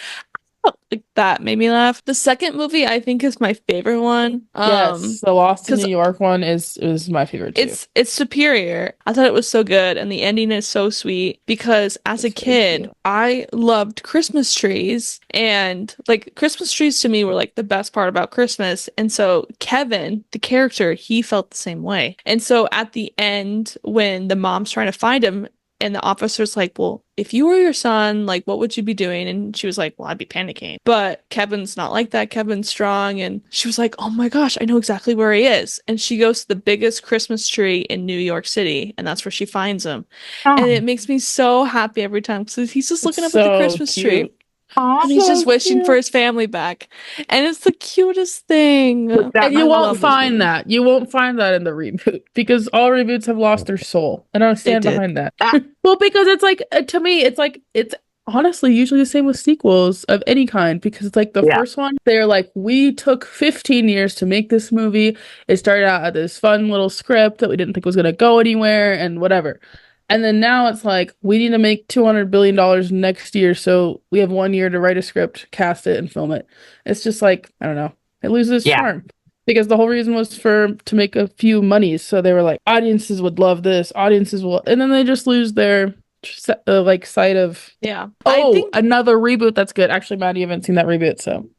Like that made me laugh. The second movie I think is my favorite one. Yes, the Lost in New York one is my favorite too. It's superior. I thought it was so good, and the ending is so sweet because as a kid, I loved Christmas trees, and like Christmas trees to me were like the best part about Christmas. And so Kevin, the character, he felt the same way. And so at the end, when the mom's trying to find him, and the officer's like, well, if you were your son, like, what would you be doing? And she was like, well, I'd be panicking. But Kevin's not like that. Kevin's strong. And she was like, oh my gosh, I know exactly where he is. And she goes to the biggest Christmas tree in New York City. And that's where she finds him. Oh. And it makes me so happy every time because he's just looking up at the Christmas tree. And he's just wishing for his family back. And it's the cutest thing. And you won't find that. You won't find that in the reboot because all reboots have lost their soul. And I stand behind that. Well, because it's like, to me, it's like, it's honestly usually the same with sequels of any kind because it's like the first one, they're like, we took 15 years to make this movie. It started out at this fun little script that we didn't think was going to go anywhere and whatever. And then now it's like, we need to make $200 billion next year, so we have 1 year to write a script, cast it, and film it. It's just like, I don't know. It loses charm. Because the whole reason was to make a few monies. So they were like, audiences would love this, audiences will... And then they just lose their, sight of... Yeah. Another reboot that's good. Actually, Maddie, you haven't seen that reboot, so...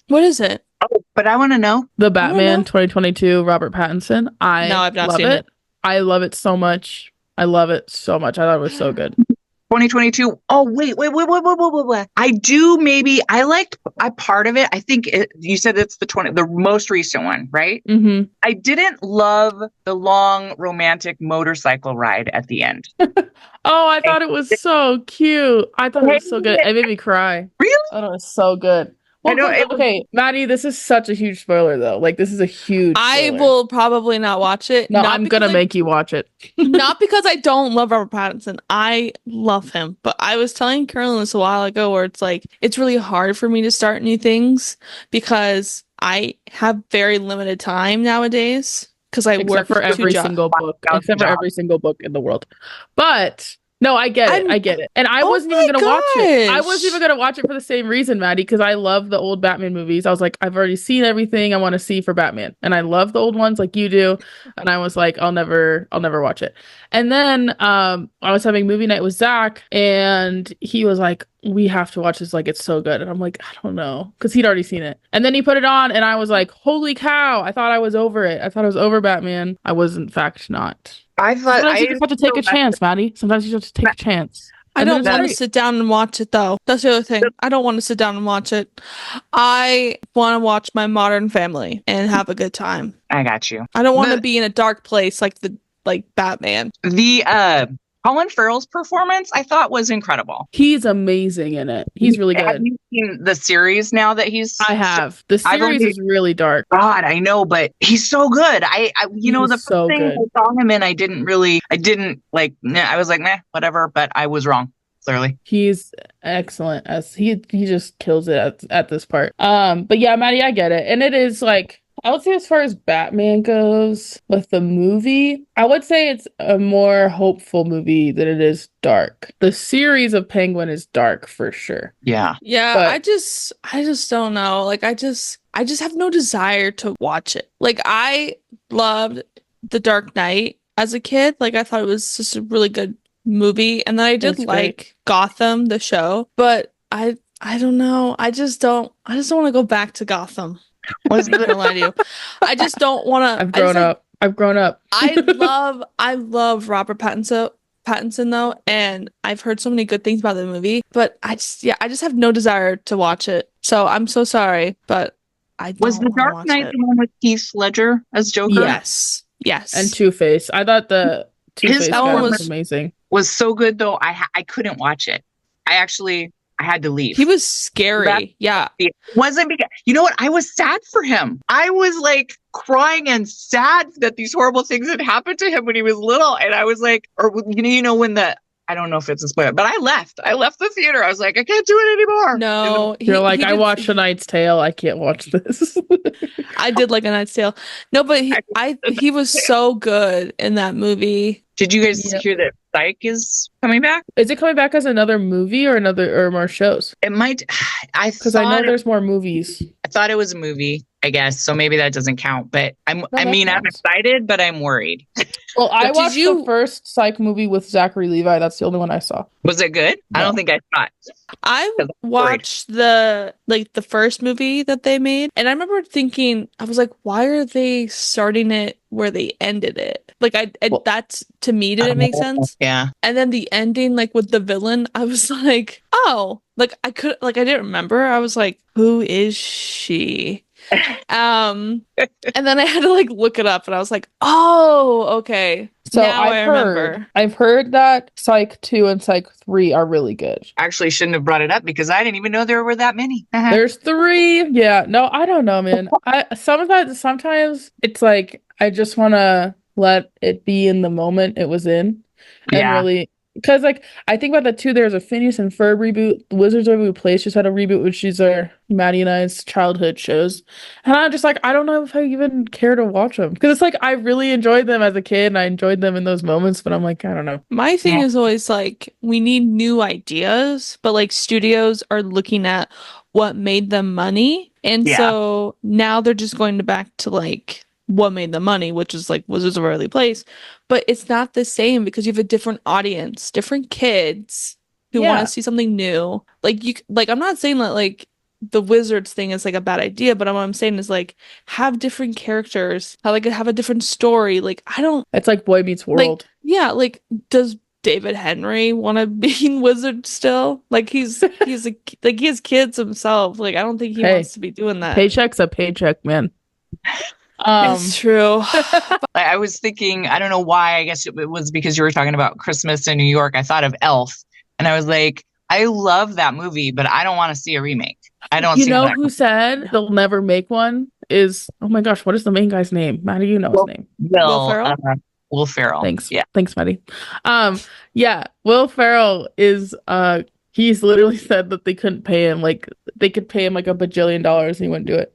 What is it? Oh, but I want to know. The Batman 2022, Robert Pattinson. I've not seen it. I love it so much. I love it so much. I thought it was so good. 2022. Oh, wait. I liked a part of it. I think you said it's the most recent one, right? Mm-hmm. I didn't love the long romantic motorcycle ride at the end. I thought it was so cute. I thought it was so good. It made me cry. Really? I thought it was so good. Well, okay, Maddie, this is such a huge spoiler, though. Like, this is a huge spoiler. I will probably not watch it. No, I'm going to make you watch it. Not because I don't love Robert Pattinson. I love him. But I was telling Carolyn this a while ago where it's like, it's really hard for me to start new things because I have very limited time nowadays because I work for every single book. Except for every single book in the world. But... No, I get it. And I wasn't even going to watch it. I wasn't even going to watch it for the same reason, Maddie, because I love the old Batman movies. I was like, I've already seen everything I want to see for Batman. And I love the old ones like you do. And I was like, I'll never watch it. And then I was having movie night with Zach and he was like, we have to watch this. Like, it's so good. And I'm like, I don't know. Because he'd already seen it. And then he put it on and I was like, holy cow. I thought I was over it. I thought I was over Batman. I was in fact not. Sometimes you just have to take a chance, Maddie. Sometimes you just have to take a chance. I don't want to sit down and watch it, though. That's the other thing. I don't want to sit down and watch it. I want to watch my Modern Family and have a good time. I got you. I don't want to be in a dark place like Batman. The Colin Farrell's performance, I thought, was incredible. He's amazing in it. He's really good. Have you seen the series now that I have. The series is really dark. God, I know, but he's so good. The first thing I saw him in, I was like, meh, whatever, but I was wrong. Clearly. He's excellent as he just kills it at this part. But yeah, Maddie, I get it. And it is like, I would say as far as Batman goes with the movie, I would say it's a more hopeful movie than it is dark. The series of Penguin is dark for sure. Yeah. Yeah, but I just don't know. Like, I just have no desire to watch it. Like, I loved The Dark Knight as a kid. Like, I thought it was just a really good movie. And then I did like Gotham, the show. But I don't know. I just don't want to go back to Gotham. I'm not gonna lie to you. I just don't want to. I've grown up. I love Robert Pattinson though, and I've heard so many good things about the movie. But I just have no desire to watch it. So I'm so sorry, but I don't was The Dark Knight the one with Heath Ledger as Joker? Yes, and Two-Face. I thought the Two-Face guy was amazing. Was so good though. I couldn't watch it. I had to leave. He was scary. It wasn't because, you know what? I was sad for him. I was like crying and sad that these horrible things had happened to him when he was little. And I was like, or when I don't know if it's a spoiler, but I left the theater. I was like, I can't do it anymore. No. You're like, I watched A Knight's Tale. I can't watch this. I did like A Knight's Tale. No, but he was so good in that movie. Did you guys hear that Psych is coming back? Is it coming back as another movie or more shows? It might. Because I know there's more movies. I thought it was a movie, I guess, so maybe that doesn't count. But I'm excited, but I'm worried. Well, I watched the first Psych movie with Zachary Levi. That's the only one I saw. Was it good? No. I don't think I saw it. I watched the first movie that they made, and I remember thinking, I was like, why are they starting it where they ended it? Like, that to me didn't make sense. Yeah. And then the ending, like with the villain, I was like, oh, like I didn't remember. I was like, who is she? And then I had to like look it up, and I was like, oh, okay. So now I remember. I've heard that Psych 2 and Psych 3 are really good. Actually, shouldn't have brought it up because I didn't even know there were that many. There's 3. Yeah. No, I don't know, man. Sometimes it's like I just want to let it be in the moment it was in, and really. Because, like, I think about the 2, there's a Phineas and Ferb reboot. The Wizards of Every Place just had a reboot, which is our Mady and I's childhood shows. And I'm just like, I don't know if I even care to watch them. Because it's like, I really enjoyed them as a kid, and I enjoyed them in those moments, but I'm like, I don't know. My thing is always, like, we need new ideas, but, like, studios are looking at what made them money. And so now they're just going back to, like, what made the money, which is like Wizards of Waverly Place, but it's not the same because you have a different audience, different kids who want to see something new. Like I'm not saying that like the Wizards thing is like a bad idea, but what I'm saying is like have different characters, have a different story. Like it's like Boy Meets World. Like does David Henry want to be in Wizard still? Like he has kids himself. Like I don't think he wants to be doing that. Paycheck's a paycheck, man. It's true. I was thinking, I don't know why, I guess it was because you were talking about Christmas in New York. I thought of Elf, and I was like, I love that movie, but I don't want to see a remake. I don't. You know who said they'll never make one is, oh my gosh, what is the main guy's name? Matt, do you know his name? Will Ferrell. Will Ferrell. Thanks. Yeah. Thanks, Maddie. Will Ferrell is he's literally said that they couldn't pay him, like they could pay him like $1 bajillion and he wouldn't do it.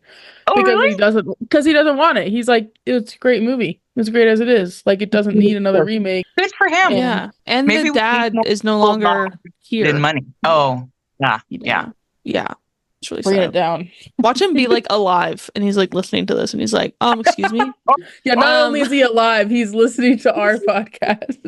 Oh, because really? he doesn't want it. He's like, it's a great movie. It's great as it is. Like, it doesn't need another remake. Good for him. Yeah. And maybe the dad is no longer here. In money. Oh, yeah. It's really Bring sad. it down. Watch him be like alive, and he's like listening to this, and he's like, excuse me. Yeah, not only is he alive, he's listening to our podcast.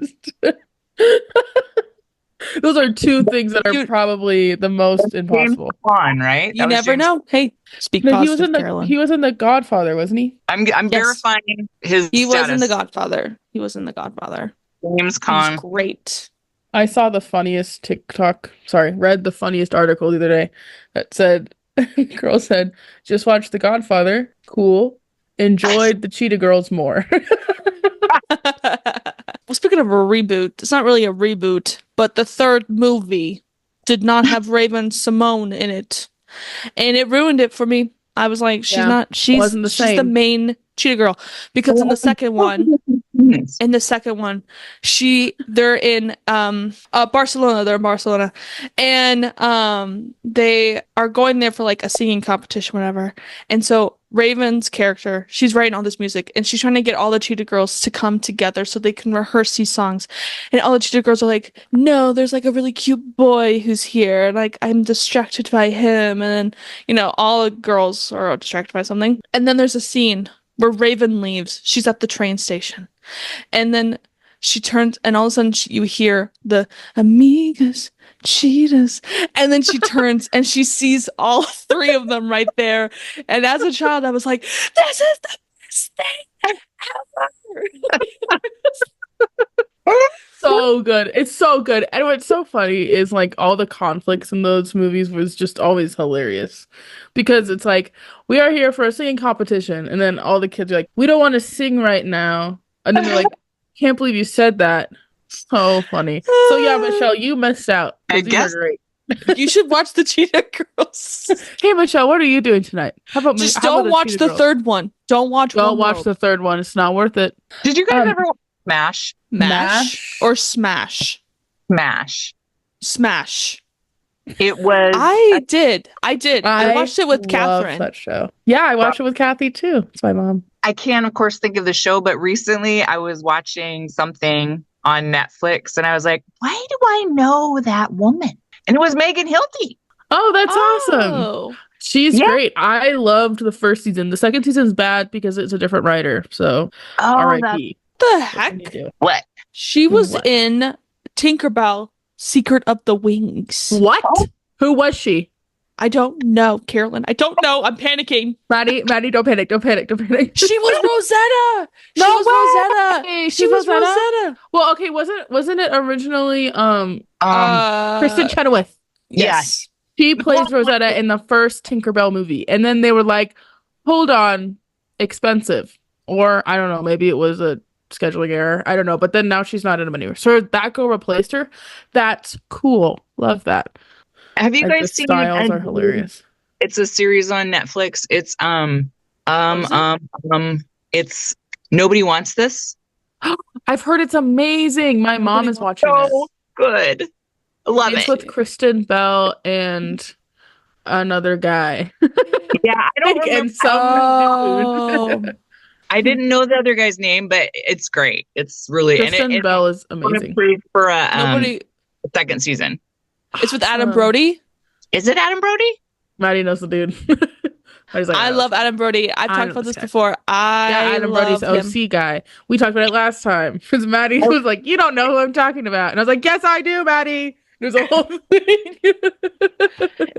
Those are 2 things that are probably the most impossible. On, right? You never know. Hey, speak positive, Carolyn. He was in The Godfather, wasn't he? I'm verifying his He status. was in The Godfather. James Caan. He's great. I saw the funniest read the funniest article the other day that said, girl said, just watched The Godfather. Cool. Enjoyed the Cheetah Girls more. Well, speaking of a reboot, it's not really a reboot, but the 3rd movie did not have Raven Simone in it. And it ruined it for me. I was like, she's the main Cheetah Girl. Because in the second one, they're in Barcelona. They're in Barcelona. And they are going there for like a singing competition, whatever. And so Raven's character, she's writing all this music, and she's trying to get all the Cheetah Girls to come together so they can rehearse these songs. And all the Cheetah Girls are like, no, there's like a really cute boy who's here. Like, I'm distracted by him. And then, all the girls are distracted by something. And then there's a scene where Raven leaves. She's at the train station. And then she turns, and all of a sudden you hear the amigas, cheetahs, and then she turns and she sees all 3 of them right there. And as a child, I was like, this is the best thing ever. So good. It's so good. And what's so funny is like all the conflicts in those movies was just always hilarious. Because it's like, we are here for a singing competition, and then all the kids are like, we don't want to sing right now. And then they're like, can't believe you said that. So funny. So yeah, Michelle, you missed out. I guess. You were great. You should watch the Cheetah Girls. Hey Michelle, what are you doing tonight? How about just don't watch the 3rd one. Don't watch the 3rd one. It's not worth it. Did you guys ever watch Smash? Mash or Smash? Smash. It was. I did. I watched it with Catherine. That show. Yeah, I watched it with Kathy too. It's my mom. I can't, of course, think of the show, but recently I was watching something on Netflix, and I was like, why do I know that woman? And it was Megan Hilty. Oh, that's awesome. She's great. I loved the first season. The second season's bad because it's a different writer. So, R.I.P. The heck? What? She was in Tinkerbell, Secret of the Wings. What? Oh. Who was she? I don't know, Carolyn. I don't know. I'm panicking. Mady, don't panic. Don't panic. Don't panic. She was Rosetta. She was Rosetta. Well, okay, wasn't it originally Kristen Chenoweth? Yes. She plays Rosetta in the first Tinkerbell movie. And then they were like, hold on, expensive. Or, I don't know, maybe it was a scheduling error. I don't know. But then now she's not in them anymore. So that girl replaced her. That's cool. Love that. Have you guys seen styles are hilarious. It's a series on Netflix. It's it's Nobody Wants This. I've heard it's amazing. My mom is watching it. So good. Love it. It's with Kristen Bell and another guy. Yeah, I don't remember. And some I didn't know the other guy's name, but it's great. It's really Kristen Bell is amazing. For a second season. It's with Adam Brody. Is it Adam Brody? Mady knows the dude. Like, I love Adam Brody. I've talked about this before. Adam Brody's OC guy. We talked about it last time because Mady was like, "You don't know who I'm talking about," and I was like, "Yes, I do, Mady." There's a whole thing.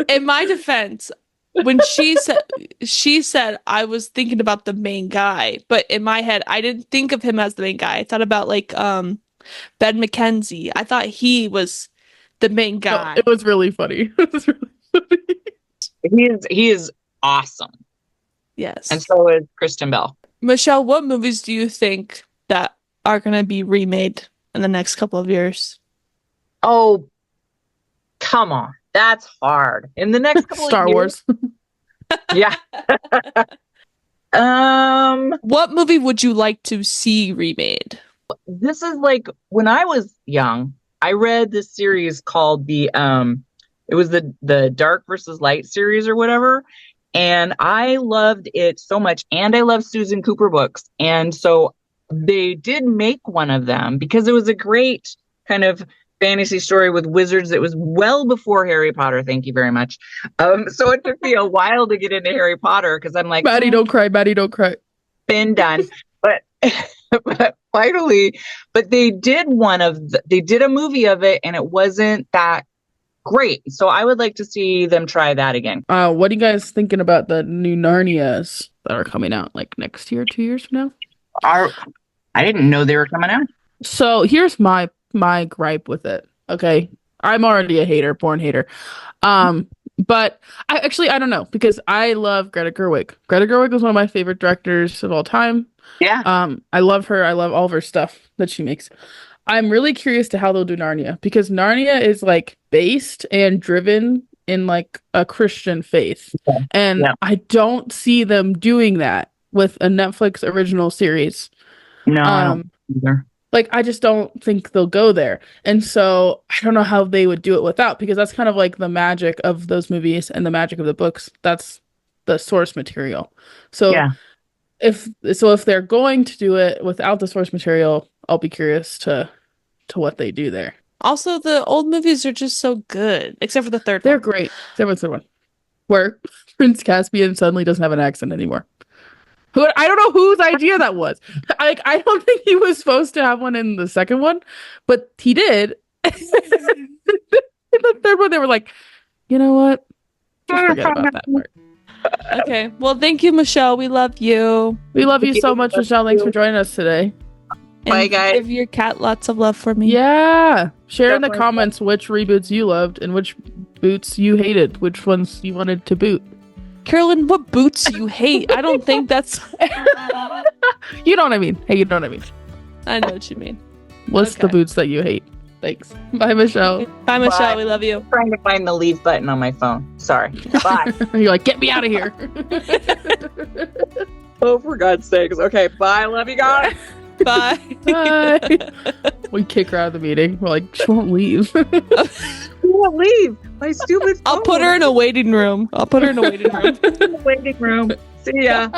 In my defense, when she said I was thinking about the main guy, but in my head I didn't think of him as the main guy. I thought about like Ben McKenzie. I thought he was the main guy. No, it was really funny. It was really funny. He is awesome. Yes. And so is Kristen Bell. Michelle, what movies do you think that are going to be remade in the next couple of years? Oh, come on. That's hard. In the next couple Star of years. Wars. Yeah. What movie would you like to see remade? This is like when I was young, I read this series called it was the Dark versus Light series or whatever. And I loved it so much. And I love Susan Cooper books. And so they did make one of them because it was a great kind of fantasy story with wizards. It was well before Harry Potter. Thank you very much. So it took me a while to get into Harry Potter because I'm like, Mady, don't cry. Mady, don't cry. Been done. But finally, they did they did a movie of it and it wasn't that great. So I would like to see them try that again. What are you guys thinking about the new Narnias that are coming out like next year, 2 years from now? I didn't know they were coming out. So here's my gripe with it. Okay. I'm already a hater, born hater. But I don't know because I love Greta Gerwig. Greta Gerwig was one of my favorite directors of all time. Yeah. I love her. I love all of her stuff that she makes. I'm really curious to how they'll do Narnia because Narnia is like based and driven in like a Christian faith. And I don't see them doing that with a Netflix original series. No, I don't either. Like, I just don't think they'll go there. And so I don't know how they would do it without, because that's kind of like the magic of those movies and the magic of the books. That's the source material. So if they're going to do it without the source material, I'll be curious to what they do there. Also, the old movies are just so good, except for the third one. They're great. Except for the third one, where Prince Caspian suddenly doesn't have an accent anymore. I don't know whose idea that was. I don't think he was supposed to have one in the second one, but he did. In the third one, they were like, you know what? Just forget about that part. Okay. Well, thank you, Michelle. We love you. We love you so much, Michelle. Thanks for joining us today. Bye, guys. Give your cat lots of love for me. Yeah. Share in the comments which reboots you loved and which boots you hated, which ones you wanted to boot. Carolyn, what boots you hate? I don't think that's... You know what I mean. Hey, you know what I mean. I know what you mean. What's the boots that you hate? Thanks. Bye, Michelle. Okay. Bye, Michelle. Bye. We love you. I'm trying to find the leave button on my phone. Sorry. Bye. You're like, get me out of here. Oh, for God's sakes. Okay, bye. Love you guys. Bye. Bye. We kick her out of the meeting. We're like, she won't leave. She won't leave. My stupid phone. I'll put her in a waiting room. Waiting room. See ya.